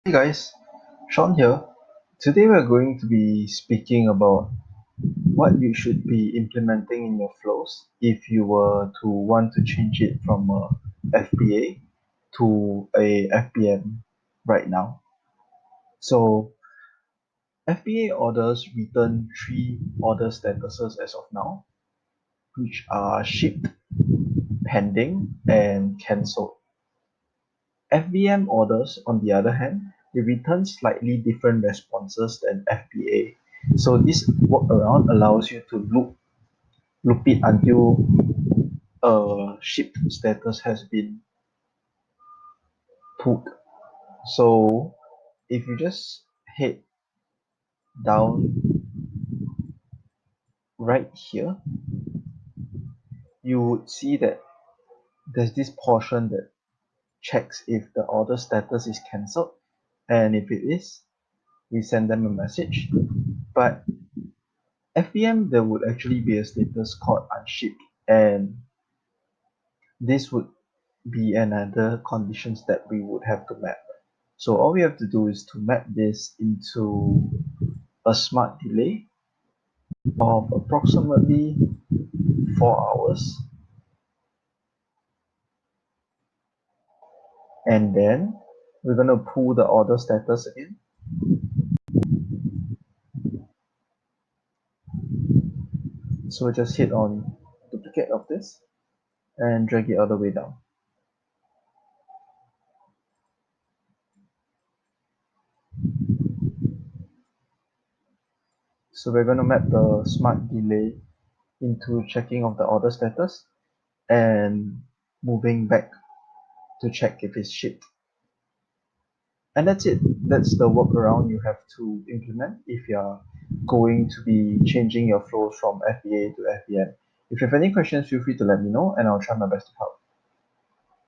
Hey guys, Sean here. Today we're going to be speaking about what you should be implementing in your flows if you were to want to change it from a FBA to a FBM right now. So FBA orders return three order statuses as of now, which are shipped, pending, and cancelled. FBM orders, on the other hand, they return slightly different responses than FBA. So this workaround allows you to loop it until a shipped status has been put. So if you just head down right here, you would see that there's this portion that checks if the order status is cancelled, and if it is, we send them a message. But FBM, there would actually be a status called unshipped, and this would be another conditions that we would have to map. So all we have to do is to map this into a smart delay of approximately 4 hours, and then we're going to pull the order status again. So just hit on duplicate of this and drag it all the way down. So we're going to map the smart delay into checking of the order status and moving back to check if it's shipped. And that's it. That's the workaround you have to implement if you're going to be changing your flows from FBA to FBM. If you have any questions, feel free to let me know and I'll try my best to help.